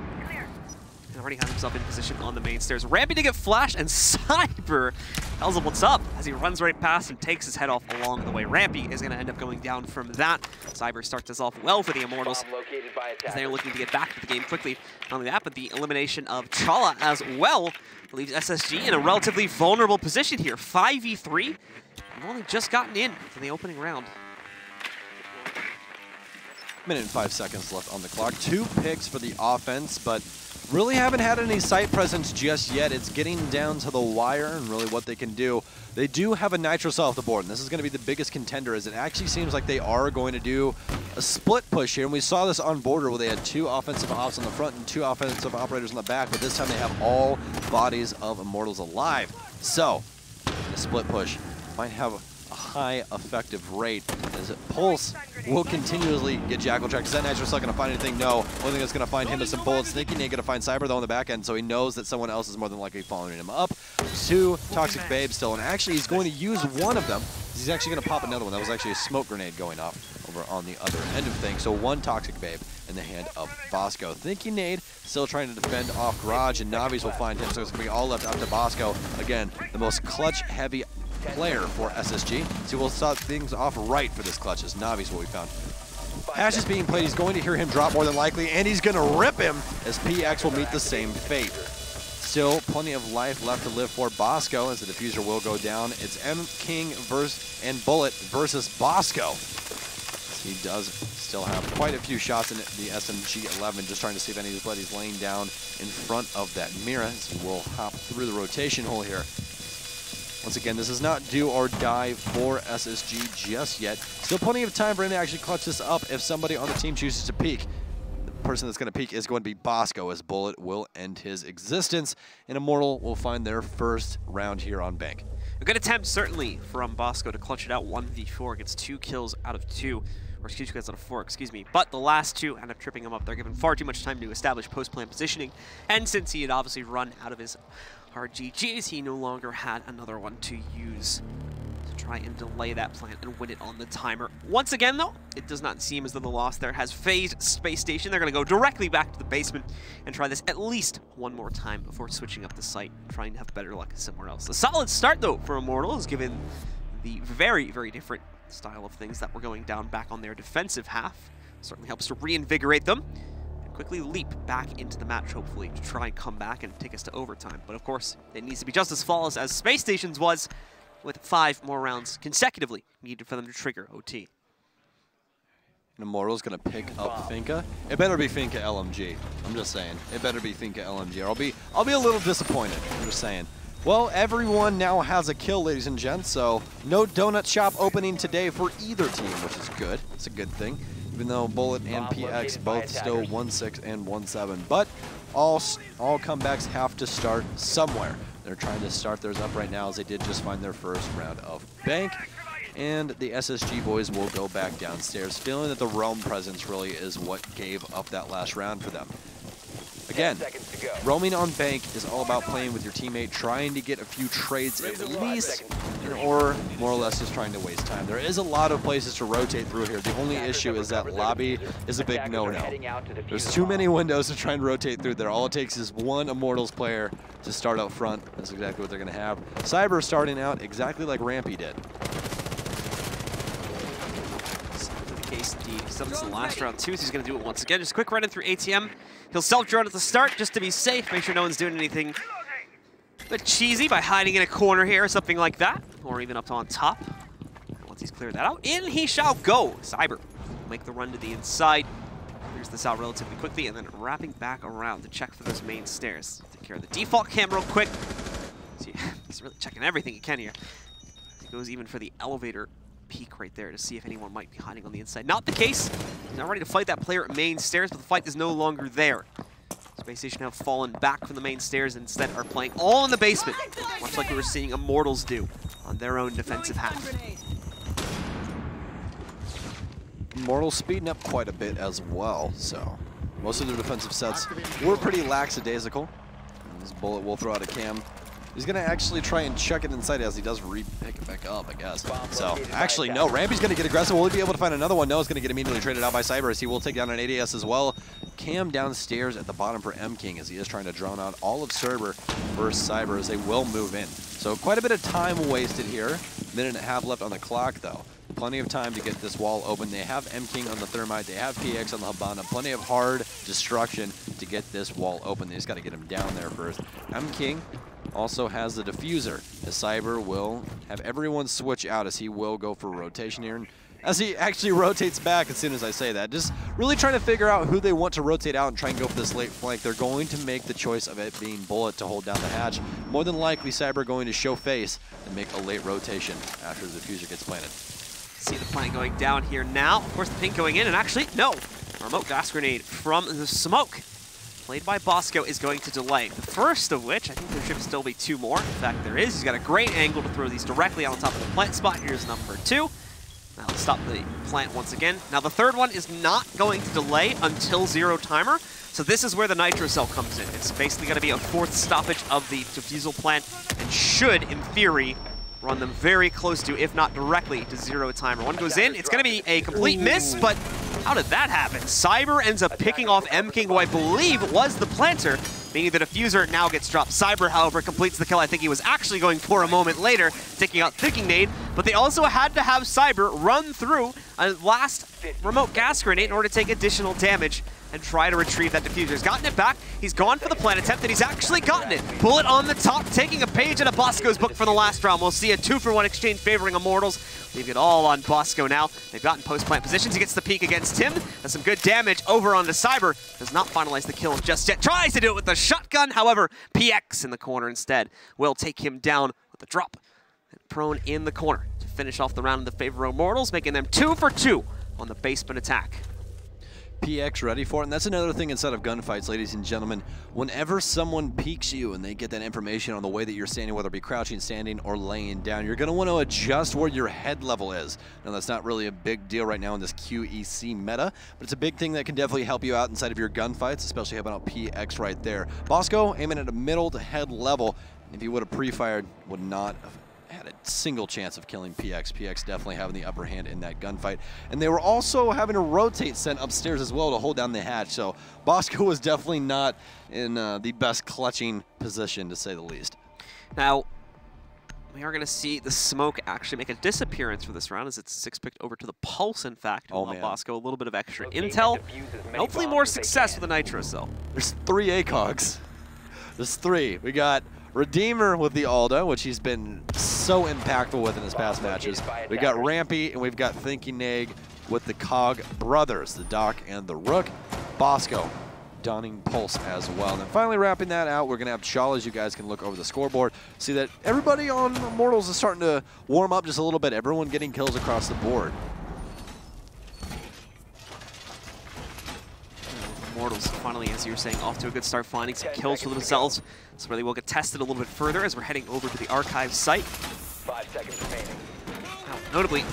[SPEAKER 2] Already has himself in position on the main stairs. Rampy to get flash, and Cyber tells him what's up as he runs right past and takes his head off along the way. Rampy is going to end up going down from that. Cyber starts us off well for the Immortals as they are looking to get back to the game quickly. Not only that, but the elimination of Chala as well leaves SSG in a relatively vulnerable position here. 5v3. They've only just gotten in for the opening round.
[SPEAKER 1] Minute and 5 seconds left on the clock. 2 picks for the offense, but really haven't had any site presence just yet. It's getting down to the wire and really what they can do. They do have a Nitro cell off the board, and this is going to be the biggest contender, as it actually seems like they are going to do a split push here. And we saw this on Border where they had 2 offensive ops on the front and 2 offensive operators on the back, but this time they have all bodies of Immortals alive. So, the split push might have a high effective rate, as Pulse will continuously get Jackal tracked. Is that Nitro Cell going to find anything? No. Only thing that's going to find him is some bullets. Thinking he's going to find Cyber though on the back end, so he knows that someone else is more than likely following him up. 2 Toxic Babes still, and actually he's going to use one of them. He's actually going to pop another one. That was actually a smoke grenade going off over on the other end of things. So 1 Toxic Babe in the hand of Bosco. Thinking Nade still trying to defend off Garage, and Navi's will find him, so it's going to be all left up to Bosco. Again, the most clutch-heavy player for SSG. So we'll start things off right for this clutch, as Navi's what we found. Ash is being played. He's going to hear him drop more than likely, and he's going to rip him, as PX will meet the same fate. Still plenty of life left to live for Bosco, as the diffuser will go down. It's M King and Bullet versus Bosco. He does still have quite a few shots in the SMG-11, just trying to see if anybody's laying down in front of that Mira. So we'll hop through the rotation hole here. Once again, this is not do or die for SSG just yet. Still plenty of time for him to actually clutch this up if somebody on the team chooses to peek. The person that's going to peek is going to be Bosco, as Bullet will end his existence, and Immortal will find their first round here on Bank.
[SPEAKER 2] A good attempt, certainly, from Bosco to clutch it out 1v4. Gets 2 kills out of 2. Or excuse me, kills out of 4, excuse me. But the last 2 end up tripping him up. They're given far too much time to establish post-plan positioning. And since he had obviously run out of his RGGs, he no longer had another one to use to try and delay that plant and win it on the timer. Once again, though, it does not seem as though the loss there has phased Space Station. They're going to go directly back to the basement and try this at least one more time before switching up the site, trying to have better luck somewhere else. A solid start, though, for Immortals, given the very, very different style of things that were going down back on their defensive half. Certainly helps to reinvigorate them. Quickly leap back into the match, hopefully, to try and come back and take us to overtime. But of course, it needs to be just as flawless as Space Station's was, with 5 more rounds consecutively needed for them to trigger OT.
[SPEAKER 1] And Immortal's going to pick up Finka. It better be Finka LMG. I'm just saying. It better be Finka LMG, or I'll be a little disappointed. I'm just saying. Well, everyone now has a kill, ladies and gents, so no donut shop opening today for either team, which is good. It's a good thing. Even though Bullet and PX both still 1-6 and 1-7. But all comebacks have to start somewhere. They're trying to start theirs up right now, as they did just find their first round of Bank. And the SSG boys will go back downstairs, feeling that the roam presence really is what gave up that last round for them. again, roaming on bank is all about playing with your teammate, trying to get a few trades at least, or more or less just trying to waste time. There is a lot of places to rotate through here. The only issue is that lobby is a big no-no. There's too many windows to try and rotate through there. All it takes is one Immortals player to start out front. That's exactly what they're going to have. Cyber starting out exactly like Rampy did.
[SPEAKER 2] Case indeed. He's done this in the last round too, so he's going to do it once again. Just a quick run-in through ATM. He'll self-drone at the start just to be safe, make sure no one's doing anything but cheesy by hiding in a corner here or something like that, or even up on top. Once he's cleared that out, in he shall go. Cyber will make the run to the inside. Clears this out relatively quickly, and then wrapping back around to check for those main stairs. Take care of the default cam real quick. See, he's really checking everything he can here. He goes even for the elevator peek right there to see if anyone might be hiding on the inside. Not the case. He's not ready to fight that player at main stairs, but the fight is no longer there. Spacestation have fallen back from the main stairs and instead are playing all in the basement, much like we were seeing Immortals do on their own defensive half.
[SPEAKER 1] Immortals speeding up quite a bit as well, so most of their defensive sets were pretty lackadaisical. This bullet will throw out a cam. He's going to actually try and chuck it inside as he does pick it back up, I guess. So, actually, no. Rampy's going to get aggressive. Will he be able to find another one? No, it's going to get immediately traded out by Cyber as he will take down an ADS as well. Cam downstairs at the bottom for M-King as he is trying to drown out all of Cerber versus Cyber as they will move in. So, quite a bit of time wasted here. Minute and a half left on the clock, though. Plenty of time to get this wall open. They have M-King on the Thermite. They have PX on the Habana. Plenty of hard destruction to get this wall open. They just got to get him down there first. M-King also has the diffuser. The Cyber will have everyone switch out as he will go for rotation here. And as he actually rotates back as soon as I say that, just really trying to figure out who they want to rotate out and try and go for this late flank. They're going to make the choice of it being Bullet to hold down the hatch. More than likely, Cyber going to show face and make a late rotation after the diffuser gets planted.
[SPEAKER 2] See the plant going down here now. Of course, the pink going in, and actually, no. A remote gas grenade from the smoke, played by Bosco, is going to delay. The first of which, I think there should still be two more. In fact, there is. He's got a great angle to throw these directly on top of the plant spot. Here's number two. Now let's stop the plant once again. Now the third one is not going to delay until zero timer. So this is where the nitro cell comes in. It's basically going to be a fourth stoppage of the diffusal plant and should, in theory, run them very close to, if not directly, to zero timer. One goes in, it's going to be a complete miss, but how did that happen? Cyber ends up picking off M-King, who I believe was the planter, meaning the diffuser now gets dropped. Cyber, however, completes the kill. I think he was actually going for a moment later, taking out Thinking Nade, but they also had to have Cyber run through a last remote gas grenade in order to take additional damage and try to retrieve that diffuser. He's gotten it back. He's gone for the plant attempt, and he's actually gotten it. Bullet on the top, taking a page out of Bosco's book for the last round. We'll see a 2-for-1 exchange favoring Immortals. Leave it all on Bosco now. They've gotten post-plant positions. He gets the peek against him. Has some good damage over onto Cyber. Does not finalize the kill just yet. Tries to do it with the shotgun. However, PX in the corner instead will take him down with the drop. And prone in the corner to finish off the round in the favor of Immortals, making them 2 for 2 on the basement attack.
[SPEAKER 1] PX ready for it, and that's another thing inside of gunfights, ladies and gentlemen. Whenever someone peeks you and they get that information on the way that you're standing, whether it be crouching, standing, or laying down, you're going to want to adjust where your head level is. Now, that's not really a big deal right now in this QEC meta, but it's a big thing that can definitely help you out inside of your gunfights, especially having out PX right there. Bosco aiming at a middle to head level. If he would have pre-fired, would not have had a single chance of killing PX. PX definitely having the upper hand in that gunfight. And they were also having to rotate sent upstairs as well to hold down the hatch. So Bosco was definitely not in the best clutching position, to say the least.
[SPEAKER 2] Now, we are going to see the smoke actually make a disappearance for this round as it's 6-picked over to the Pulse, in fact.
[SPEAKER 1] Oh, man.
[SPEAKER 2] Bosco a little bit of extra intel. Hopefully more success with the nitro cell.
[SPEAKER 1] There's 3 ACOGs. There's 3. We got Redeemer with the Alda, which he's been so impactful with in his past matches. We've got Rampy, and we've got Thinking Nag with the Cog brothers, the Doc and the Rook. Bosco donning Pulse as well. And then finally wrapping that out, we're going to have Shaw, as you guys can look over the scoreboard. See that everybody on Immortals is starting to warm up just a little bit. Everyone getting kills across the board.
[SPEAKER 2] Immortals finally, as you were saying, off to a good start, finding some kills for themselves. So really will get tested a little bit further as we're heading over to the archive site.
[SPEAKER 3] 5 seconds remaining.
[SPEAKER 2] Now, notably,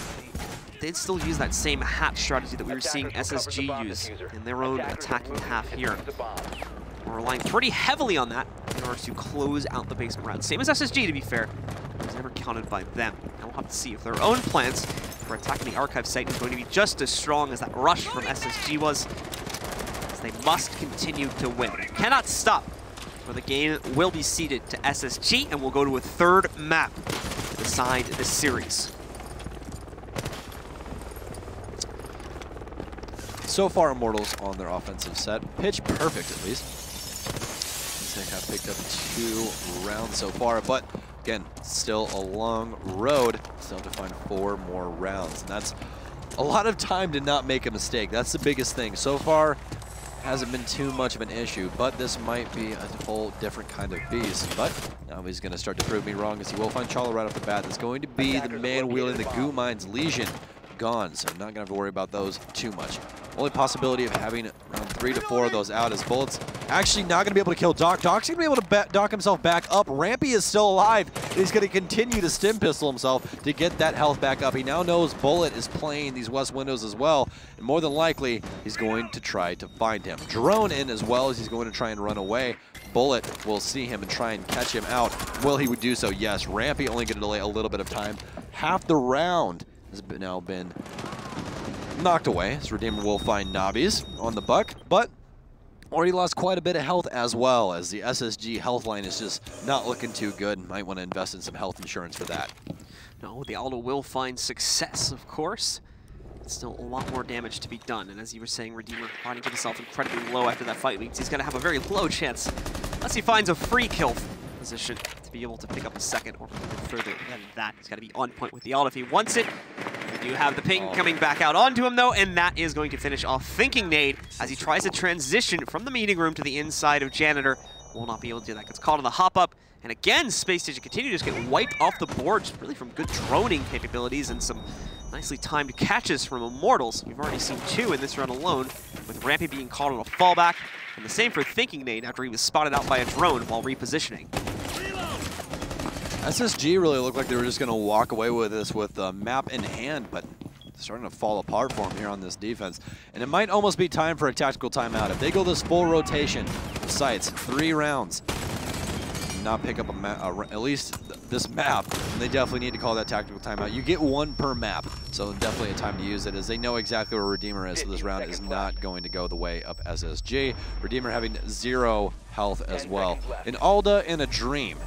[SPEAKER 2] they'd still use that same hatch strategy that we were seeing SSG use in their own attacking half here. We're relying pretty heavily on that in order to close out the basement round. Same as SSG, to be fair. It was never counted by them. Now we'll have to see if their own plans for attacking the archive site is going to be just as strong as that rush from SSG was. As they must continue to win. They cannot stop, or the game will be ceded to SSG, and we'll go to a third map to decide this series.
[SPEAKER 1] So far, Immortals on their offensive set, pitch perfect at least. They have picked up 2 rounds so far, but again, still a long road. Still have to find 4 more rounds, and that's a lot of time to not make a mistake. That's the biggest thing. So far, hasn't been too much of an issue, but this might be a whole different kind of beast. But now he's going to start to prove me wrong, as he will find Chala right off the bat. That's going to be the man wielding the goo mines, Legion, gone, so I'm not going to have to worry about those too much. Only possibility of having around 3 to 4 of those out is Bullets actually not going to be able to kill Doc. Doc's going to be able to dock himself back up. Rampy is still alive. He's going to continue to stim pistol himself to get that health back up. He now knows Bullet is playing these west windows as well, and more than likely, he's going to try to find him. Drone in as well, as he's going to try and run away. Bullet will see him and try and catch him out. Will he would do so? Yes. Rampy only going to delay a little bit of time. Half the round has now been knocked away. As Redeemer will find Nobbies on the buck, but already lost quite a bit of health as well, as the SSG health line is just not looking too good. Might want to invest in some health insurance for that.
[SPEAKER 2] No, the Aldo will find success, of course. Still a lot more damage to be done, and as you were saying, Redeemer finding himself incredibly low after that fight means he's going to have a very low chance, unless he finds a free kill position, to be able to pick up a second or further than that. He's got to be on point with the ult if he wants it. We do have the ping coming back out onto him, though, and that is going to finish off Thinking Nade as he tries to transition from the meeting room to the inside of Janitor. Will not be able to do that. Gets caught on the hop-up, and again, Space Station continue to just get wiped off the board, just really from good droning capabilities and some nicely timed catches from Immortals. We've already seen 2 in this round alone, with Rampy being caught on a fallback, and the same for Thinking Nade after he was spotted out by a drone while repositioning.
[SPEAKER 1] SSG really looked like they were just going to walk away with this with the map in hand, but it's starting to fall apart for them here on this defense. And it might almost be time for a tactical timeout. If they go this full rotation of sites, 3 rounds, not pick up at least this map, and they definitely need to call that tactical timeout. You get 1 per map, so definitely a time to use it, as they know exactly where Redeemer is, so this round is not going to go the way of SSG. Redeemer having 0 health as well. An Alda and a Dream.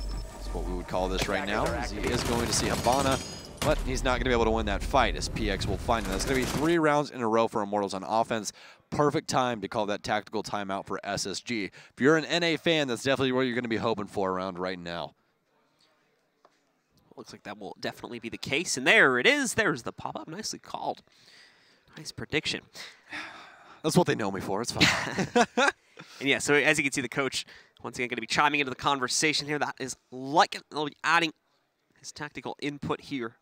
[SPEAKER 1] What we would call this right now, as he is going to see Habana, but he's not going to be able to win that fight, as PX will find him. That's going to be 3 rounds in a row for Immortals on offense. Perfect time to call that tactical timeout for SSG. If you're an NA fan, that's definitely what you're going to be hoping for around right now.
[SPEAKER 2] Looks like that will definitely be the case, and there it is. There's the pop-up. Nicely called. Nice prediction.
[SPEAKER 1] That's what they know me for. It's fine.
[SPEAKER 2] And yeah, so as you can see, the coach once again going to be chiming into the conversation here. That is like it. They'll be adding his tactical input here,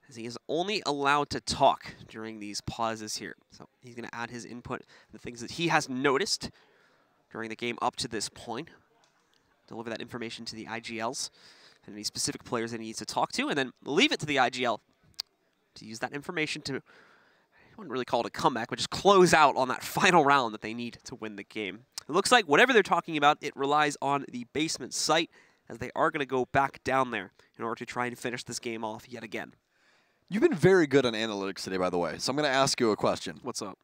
[SPEAKER 2] as he is only allowed to talk during these pauses here. So he's going to add his input, the things that he has noticed during the game up to this point, deliver that information to the IGLs and any specific players that he needs to talk to, and then leave it to the IGL to use that information to, I wouldn't really call it a comeback, but just close out on that final round that they need to win the game. It looks like whatever they're talking about, it relies on the basement site, as they are going to go back down there in order to try and finish this game off yet again.
[SPEAKER 1] You've been very good on analytics today, by the way, so I'm going to ask you a question.
[SPEAKER 2] What's up?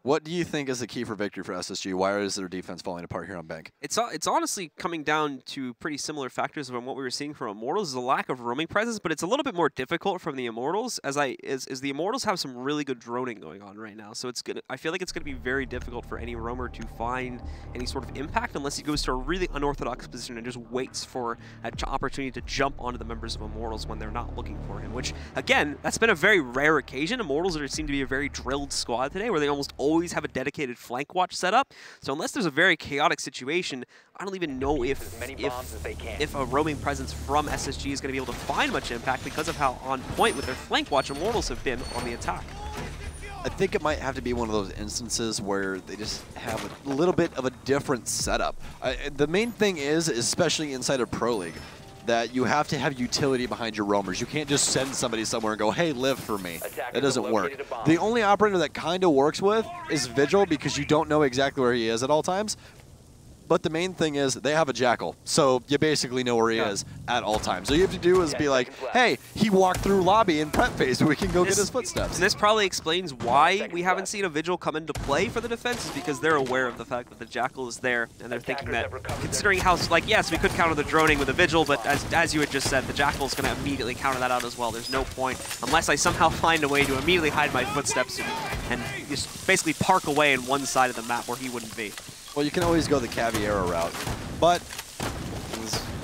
[SPEAKER 1] What do you think is the key for victory for SSG? Why is their defense falling apart here on Bank?
[SPEAKER 2] It's honestly coming down to pretty similar factors from what we were seeing from Immortals. Is a lack of roaming presence, but it's a little bit more difficult from the Immortals, as the Immortals have some really good droning going on right now. So I feel like it's gonna be very difficult for any roamer to find any sort of impact unless he goes to a really unorthodox position and just waits for an opportunity to jump onto the members of Immortals when they're not looking for him. Which again, that's been a very rare occasion. Immortals seem to be a very drilled squad today, where they almost always have a dedicated flank watch set up. So unless there's a very chaotic situation, I don't even know if a roaming presence from SSG is going to be able to find much impact because of how on point with their flank watch Immortals have been on the attack.
[SPEAKER 1] I think it might have to be one of those instances where they just have a little bit of a different setup. The main thing is, especially inside of Pro League, that you have to have utility behind your roamers. You can't just send somebody somewhere and go, hey, live for me. That doesn't work. The only operator that kind of works with is Vigil, because you don't know exactly where he is at all times. But the main thing is they have a Jackal, so you basically know where he is at all times. So all you have to do is be like, hey, he walked through lobby in prep phase, so we can go get his footsteps.
[SPEAKER 2] And this probably explains why we haven't seen a Vigil come into play for the defense, is because they're aware of the fact that the Jackal is there, and they're thinking that, considering how, like, yes, we could counter the droning with a Vigil, but as you had just said, the Jackal is going to immediately counter that out as well. There's no point, unless I somehow find a way to immediately hide my footsteps and just basically park away in one side of the map where he wouldn't be.
[SPEAKER 1] Well, you can always go the Caviera route, but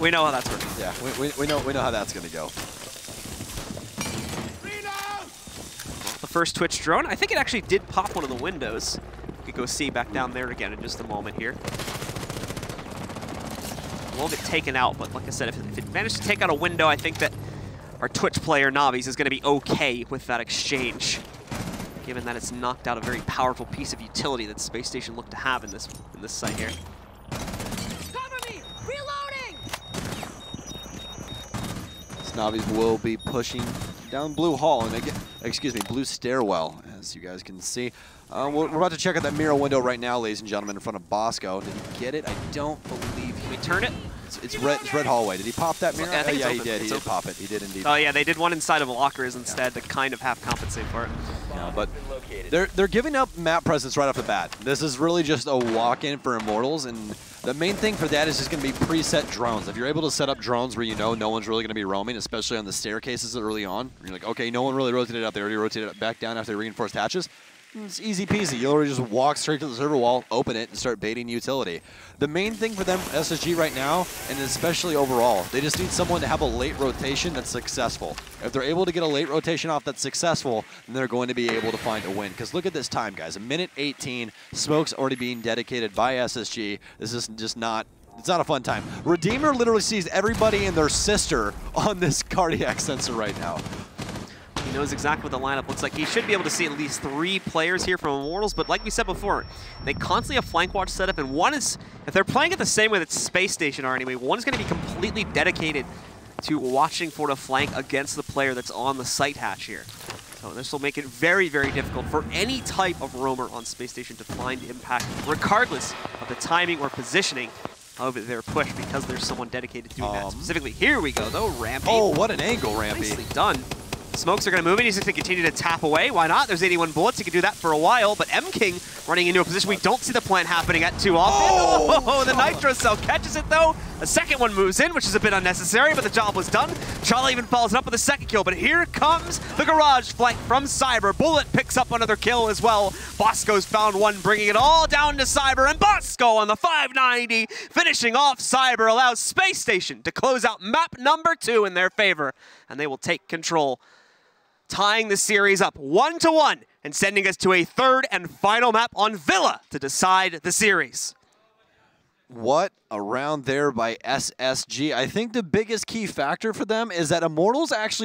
[SPEAKER 2] we know how that's working.
[SPEAKER 1] Yeah, we know how that's going to go.
[SPEAKER 2] The first Twitch drone, I think it actually did pop one of the windows. We could go see back down there again in just a moment here. We'll get taken out, but like I said, if it managed to take out a window, I think that our Twitch player, Navis, is going to be okay with that exchange, given that it's knocked out a very powerful piece of utility that Space Station looked to have in this site here.
[SPEAKER 4] Cover me! Reloading!
[SPEAKER 1] Navis will be pushing down Blue Hall, and again, excuse me, Blue Stairwell, as you guys can see. We're about to check out that mirror window right now, ladies and gentlemen, in front of Bosco. Did he get it? I don't believe he...
[SPEAKER 2] Can we turn it?
[SPEAKER 1] It's red hallway. Did he pop that mirror?
[SPEAKER 2] I think
[SPEAKER 1] yeah,
[SPEAKER 2] it's
[SPEAKER 1] he did.
[SPEAKER 2] It's
[SPEAKER 1] he
[SPEAKER 2] open.
[SPEAKER 1] did pop it. He did indeed.
[SPEAKER 2] Oh yeah, they did one inside of lockers instead to kind of half compensate for it.
[SPEAKER 1] Yeah, but they're giving up map presence right off the bat. This is really just a walk-in for Immortals, and the main thing for that is just going to be preset drones. If you're able to set up drones where you know no one's really going to be roaming, especially on the staircases early on, you're like, okay, no one really rotated up. They already rotated it back down after the reinforced hatches. It's easy peasy. You literally just walk straight to the server wall, open it, and start baiting utility. The main thing for them, SSG right now, and especially overall, they just need someone to have a late rotation that's successful. If they're able to get a late rotation off that's successful, then they're going to be able to find a win. Because look at this time, guys. 1:18, smoke's already being dedicated by SSG. This is just not... It's not a fun time. Redeemer literally sees everybody and their sister on this cardiac sensor right now.
[SPEAKER 2] He knows exactly what the lineup looks like. He should be able to see at least 3 players here from Immortals, but like we said before, they constantly have flank watch set up, and one is, if they're playing it the same way that Space Station are anyway, one is going to be completely dedicated to watching for the flank against the player that's on the site hatch here. So this will make it very, very difficult for any type of roamer on Space Station to find impact, regardless of the timing or positioning of their push, because there's someone dedicated to doing that. Specifically, here we go, though, Rampy.
[SPEAKER 1] Oh, what an angle, Rampy.
[SPEAKER 2] Nicely done. Smokes are going to move in. He's going to continue to tap away. Why not? There's 81 bullets. He can do that for a while. But M-King running into a position we don't see the plant happening at too often. Oh, the Nitro Cell catches it, though. A second one moves in, which is a bit unnecessary, but the job was done. Charlie even follows it up with a second kill. But here comes the garage flank from Cyber. Bullet picks up another kill as well. Bosco's found one, bringing it all down to Cyber. And Bosco on the 590, finishing off Cyber, allows Space Station to close out map number 2 in their favor. And they will take control, tying the series up 1-1 and sending us to a third and final map on Villa to decide the series.
[SPEAKER 1] What a round there by SSG. I think the biggest key factor for them is that Immortals actually